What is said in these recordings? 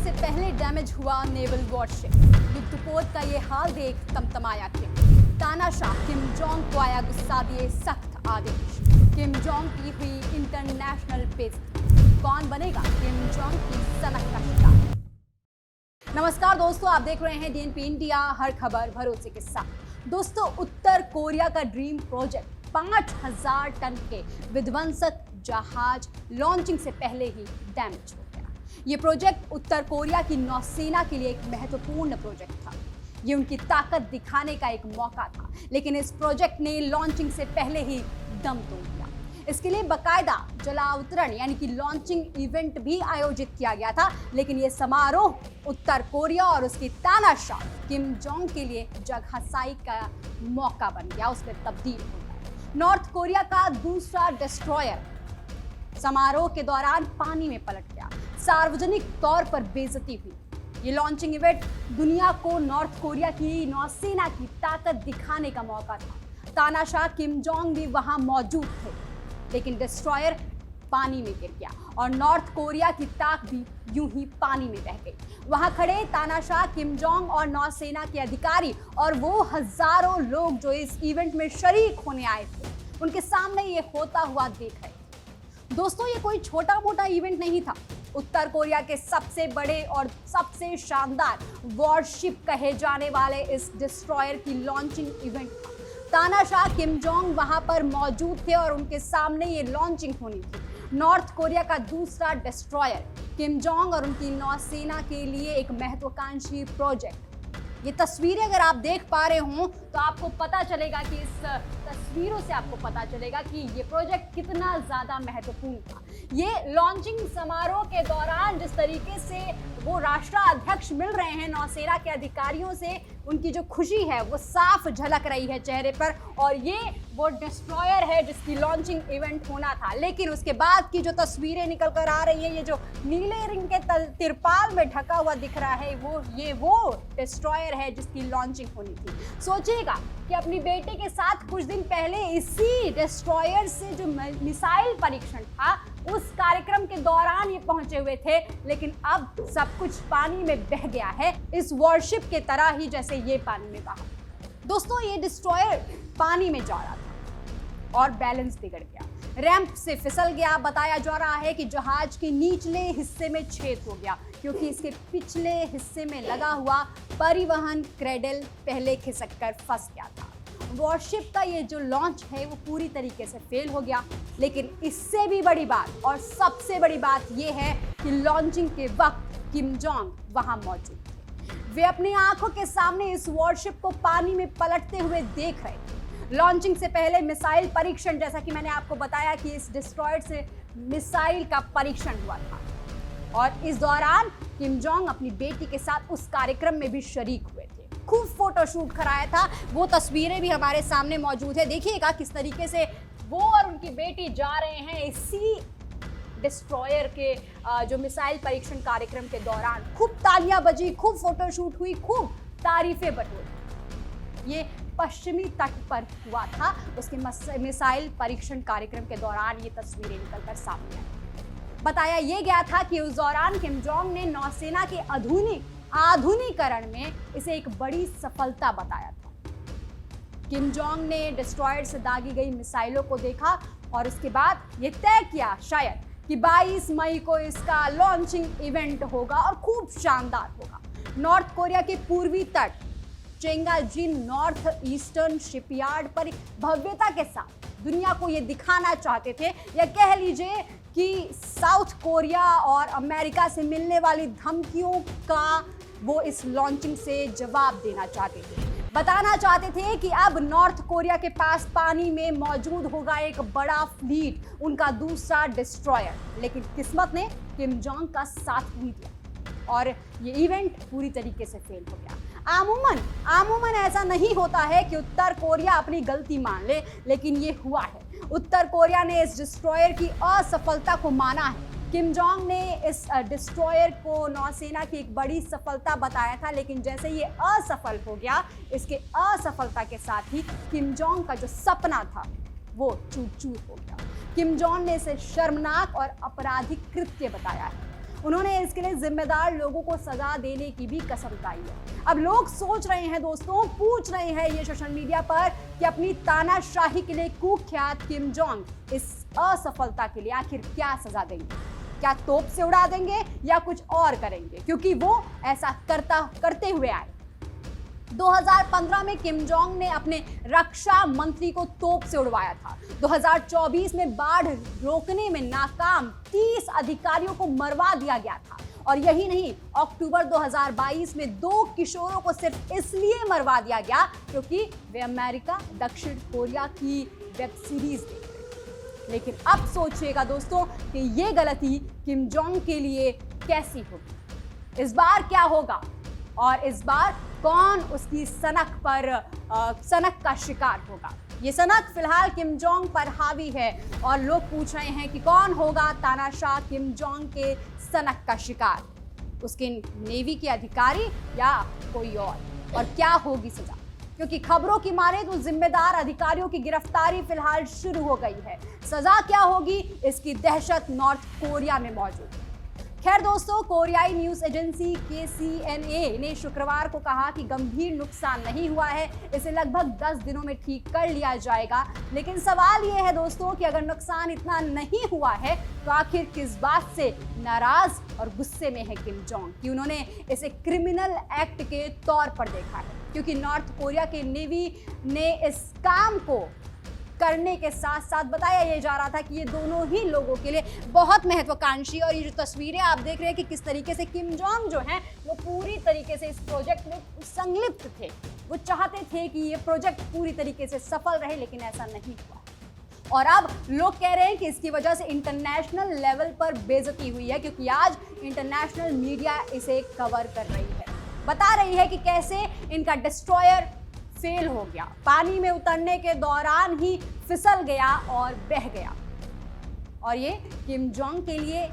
से पहले डैमेज हुआ नेवल वॉरशिप। युद्धपोत का ये हाल देख तमतमाया किम। तानाशाह किम जोंग को आया गुस्सा, दिए सख्त आदेश। किम जोंग की हुई इंटरनेशनल बेइज्जती। कौन बनेगा किम जोंग की सनक का शिकार। नमस्कार दोस्तों, आप देख रहे हैं डीएनपी इंडिया, हर खबर भरोसे के साथ। दोस्तों, उत्तर कोरिया का ड्रीम प्रोजेक्ट 5000 टन के विध्वंसक जहाज लॉन्चिंग से पहले ही डैमेज हो गया। ये प्रोजेक्ट उत्तर कोरिया की नौसेना के लिए एक महत्वपूर्ण प्रोजेक्ट था। ये उनकी ताकत दिखाने का एक मौका था, लेकिन इस प्रोजेक्ट ने लॉन्चिंग से पहले ही दम तोड़ दिया। इसके लिए बकायदा जलावतरण यानी कि लॉन्चिंग इवेंट भी आयोजित किया गया था, लेकिन ये समारोह उत्तर कोरिया और उसकी तानाशाह किम जोंग के लिए जगहसाई का मौका बन गया, उसमें तब्दील हो गया। नॉर्थ कोरिया का दूसरा डिस्ट्रॉयर समारोह के दौरान पानी में पलट गया। सार्वजनिक तौर पर बेइज्जती हुई। ये लॉन्चिंग इवेंट दुनिया को नॉर्थ कोरिया की नौसेना की ताकत दिखाने का मौका था। तानाशाह किम जोंग भी वहां मौजूद थे, लेकिन डिस्ट्रॉयर पानी में गिर गया और नॉर्थ कोरिया की ताक भी यूं ही पानी में बह गई। वहां खड़े तानाशाह किम जोंग और नौसेना के अधिकारी और वो हजारों लोग जो इस इवेंट में शरीक होने आए थे, उनके सामने ये होता हुआ देख रहे। दोस्तों, ये कोई छोटा मोटा इवेंट नहीं था। उत्तर कोरिया के सबसे बड़े और सबसे शानदार वॉरशिप कहे जाने वाले इस डिस्ट्रॉयर की लॉन्चिंग इवेंट था। तानाशाह किम जोंग वहां पर मौजूद थे और उनके सामने ये लॉन्चिंग होनी थी। नॉर्थ कोरिया का दूसरा डिस्ट्रॉयर किम जोंग और उनकी नौसेना के लिए एक महत्वाकांक्षी प्रोजेक्ट। ये तस्वीरें अगर आप देख पा रहे हो तो आपको पता चलेगा कि इस तस्वीरों से आपको पता चलेगा कि ये प्रोजेक्ट कितना ज्यादा महत्वपूर्ण था। ये लॉन्चिंग समारोह के दौरान जिस तरीके से वो राष्ट्राध्यक्ष मिल रहे हैं नौसेना के अधिकारियों से, उनकी जो खुशी है वो साफ झलक रही है चेहरे पर। और ये वो डिस्ट्रॉयर है जिसकी लॉन्चिंग इवेंट होना था, लेकिन उसके बाद की जो तस्वीरें निकल कर आ रही है, ये जो नीले रंग के तिरपाल में ढका हुआ दिख रहा है, वो डिस्ट्रॉयर है जिसकी लॉन्चिंग होनी थी। सोचिएगा कि अपनी बेटे के साथ कुछ दिन पहले इसी डिस्ट्रॉयर से जो मिसाइल परीक्षण था, उस कार्यक्रम के दौरान ये पहुंचे हुए थे, लेकिन अब सब कुछ पानी में बह गया है, इस वॉरशिप के तरह ही जैसे ये पानी में बहा। दोस्तों, ये डिस्ट्रॉयर पानी में जा रहा था और बैलेंस बिगड़ गया, रैंप से फिसल गया। बताया जा रहा है कि जहाज के निचले हिस्से में छेद हो गया क्योंकि इसके पिछले हिस्से में लगा हुआ परिवहन क्रेडल पहले खिसककर फंस गया था। वॉरशिप का ये जो लॉन्च है वो पूरी तरीके से फेल हो गया, लेकिन इससे भी बड़ी बात और सबसे बड़ी बात ये है कि लॉन्चिंग के वक्त किम जोंग वहां मौजूद थे। वे अपनी आंखों के सामने इस वॉरशिप को पानी में पलटते हुए देख रहे थे। लॉन्चिंग से पहले मिसाइल परीक्षण, जैसा कि मैंने आपको बताया कि इस डिस्ट्रॉयर से मिसाइल का परीक्षण हुआ था और इस दौरान किम जोंग अपनी बेटी के साथ उस कार्यक्रम में भी शरीक हुए थे। खूब फोटोशूट कराया था, वो तस्वीरें भी हमारे सामने मौजूद है। देखिएगा किस तरीके से वो और उनकी बेटी जा रहे हैं इसी डिस्ट्रॉयर के जो मिसाइल परीक्षण कार्यक्रम के दौरान। खूब तालियां बजी, खूब फोटोशूट हुई, खूब तारीफें बटोरी। ये पश्चिमी तट पर हुआ था, उसके मिसाइल परीक्षण कार्यक्रम के दौरान ये तस्वीरें निकलकर सामने आई। बताया ये गया था कि उस दौरान किम जोंग ने नौसेना के आधुनिकीकरण में इसे एक बड़ी सफलता बताया था। किम जोंग ने डिस्ट्रॉयर से दागी गई मिसाइलों को देखा और उसके बाद ये तय किया शायद कि 22 मई को इसका लॉन्चिंग इवेंट होगा और खूब शानदार होगा। नॉर्थ कोरिया के पूर्वी तट चेंगाजिन नॉर्थ ईस्टर्न शिपयार्ड पर भव्यता के साथ दुनिया को ये दिखाना चाहते थे, या कह लीजिए कि साउथ कोरिया और अमेरिका से मिलने वाली धमकियों का वो इस लॉन्चिंग से जवाब देना चाहते थे। बताना चाहते थे कि अब नॉर्थ कोरिया के पास पानी में मौजूद होगा एक बड़ा फ्लीट, उनका दूसरा डिस्ट्रॉयर। लेकिन किस्मत ने किम जोंग का साथ नहीं दिया और ये इवेंट पूरी तरीके से फेल हो गया। आमूमन ऐसा नहीं होता है कि उत्तर कोरिया अपनी गलती मान ले, लेकिन ये हुआ है। उत्तर कोरिया ने इस डिस्ट्रॉयर की असफलता को माना है। किम जोंग ने इस डिस्ट्रॉयर को नौसेना की एक बड़ी सफलता बताया था, लेकिन जैसे ये असफल हो गया, इसके असफलता के साथ ही किम जोंग का जो सपना था वो चूर-चूर हो गया। किम जोंग ने इसे शर्मनाक और आपराधिक कृत्य बताया है। उन्होंने इसके लिए जिम्मेदार लोगों को सजा देने की भी कसम खाई है। अब लोग सोच रहे हैं दोस्तों, पूछ रहे हैं ये सोशल मीडिया पर कि अपनी तानाशाही के लिए कुख्यात किम जोंग इस असफलता के लिए आखिर क्या सजा देंगे? क्या तोप से उड़ा देंगे या कुछ और करेंगे? क्योंकि वो ऐसा करते हुए आए। 2015 में किम जोंग ने अपने रक्षा मंत्री को तोप से उड़वाया था। 2024 में बाढ़ रोकने में नाकाम 30 अधिकारियों को मरवा दिया गया था। और यही नहीं, अक्टूबर 2022 में 2 किशोरों को सिर्फ इसलिए मरवा दिया गया क्योंकि वे अमेरिका दक्षिण कोरिया की वेब सीरीज देख रहे थे। लेकिन अब सोचिएगा दोस्तों कि ये गलती किम जोंग के लिए कैसी होगी? इस बार क्या होगा और इस बार कौन उसकी सनक का शिकार होगा? ये सनक फिलहाल किम जोंग पर हावी है और लोग पूछ रहे हैं कि कौन होगा तानाशाह किम जोंग के सनक का शिकार? उसके नेवी के अधिकारी या कोई और क्या होगी सजा? क्योंकि खबरों की माने तो जिम्मेदार अधिकारियों की गिरफ्तारी फिलहाल शुरू हो गई है। सजा क्या होगी, इसकी दहशत नॉर्थ कोरिया में मौजूद है। खैर दोस्तों, कोरियाई न्यूज एजेंसी KCNA ने शुक्रवार को कहा कि गंभीर नुकसान नहीं हुआ है, इसे लगभग 10 दिनों में ठीक कर लिया जाएगा। लेकिन सवाल यह है दोस्तों कि अगर नुकसान इतना नहीं हुआ है तो आखिर किस बात से नाराज और गुस्से में है किम जोंग कि उन्होंने इसे क्रिमिनल एक्ट के तौर पर देखा है? क्योंकि नॉर्थ कोरिया के नेवी ने इस काम को करने के साथ साथ बताया ये जा रहा था कि ये दोनों ही लोगों के लिए बहुत महत्वाकांक्षी, और ये जो तस्वीरें आप देख रहे हैं कि किस तरीके से किम जोंग जो हैं वो पूरी तरीके से इस प्रोजेक्ट में संलिप्त थे। वो चाहते थे कि ये प्रोजेक्ट पूरी तरीके से सफल रहे, लेकिन ऐसा नहीं हुआ। और अब लोग कह रहे हैं कि इसकी वजह से इंटरनेशनल लेवल पर बेइज्जती हुई है, क्योंकि आज इंटरनेशनल मीडिया इसे कवर कर रही है, बता रही है कि कैसे इनका डिस्ट्रॉयर फेल हो गया, पानी में उतरने के दौरान ही फिसल गया और बह गया। और ये किम जोंग के लिए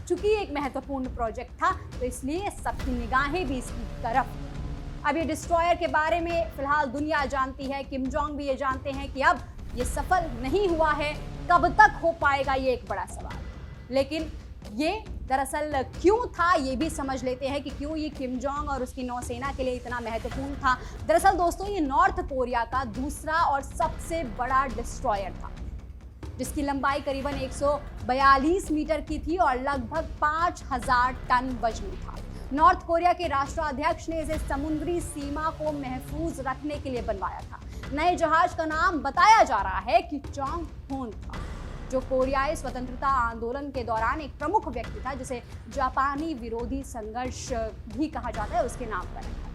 चूंकि एक महत्वपूर्ण प्रोजेक्ट था तो इसलिए सबकी निगाहें भी इसकी तरफ। अब ये डिस्ट्रॉयर के बारे में फिलहाल दुनिया जानती है, किम जोंग भी ये जानते हैं कि अब ये सफल नहीं हुआ है, कब तक हो पाएगा ये एक बड़ा सवाल। लेकिन ये दरअसल क्यों था ये भी समझ लेते हैं कि क्यों ये किम जोंग और उसकी नौसेना के लिए इतना महत्वपूर्ण था। दरअसल दोस्तों, ये नॉर्थ कोरिया का दूसरा और सबसे बड़ा डिस्ट्रॉयर था, जिसकी लंबाई करीबन 142 मीटर की थी और लगभग 5000 टन वजन था। नॉर्थ कोरिया के राष्ट्राध्यक्ष ने इसे समुद्री सीमा को महफूज रखने के लिए बनवाया था। नए जहाज का नाम बताया जा रहा है कि चोंगहोन था, जो कोरियाई स्वतंत्रता आंदोलन के दौरान एक प्रमुख व्यक्ति था, जिसे जापानी विरोधी संघर्ष भी कहा जाता है, उसके नाम पर रखा है।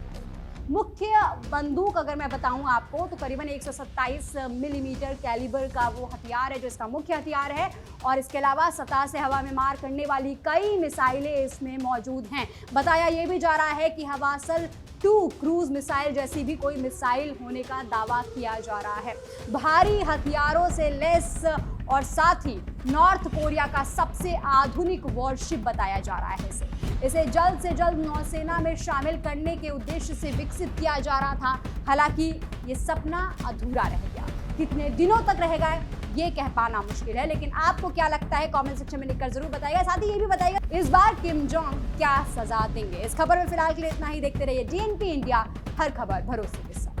मुख्य बंदूक अगर मैं बताऊं आपको तो करीबन 127 मिलीमीटर कैलिबर का वो हथियार है जो इसका मुख्य हथियार है, और इसके अलावा सतह से हवा में मार करने वाली कई मिसाइलें इसमें मौजूद हैं। बताया ये भी जा रहा है कि हवासल 2 क्रूज मिसाइल जैसी भी कोई मिसाइल होने का दावा किया जा रहा है। भारी हथियारों से लैस और साथ ही नॉर्थ कोरिया का सबसे आधुनिक वॉरशिप बताया जा रहा है। इसे जल्द से जल्द नौसेना में शामिल करने के उद्देश्य से विकसित किया जा रहा था। हालांकि ये सपना अधूरा रह गया। कितने दिनों तक रहेगा ये कह पाना मुश्किल है, लेकिन आपको क्या लगता है कमेंट सेक्शन में लिखकर जरूर बताइएगा। साथ ही ये भी बताइएगा इस बार किम जोंग क्या सजा देंगे। इस खबर में फिलहाल के लिए इतना ही। देखते रहिए DNP इंडिया, हर खबर भरोसे के साथ।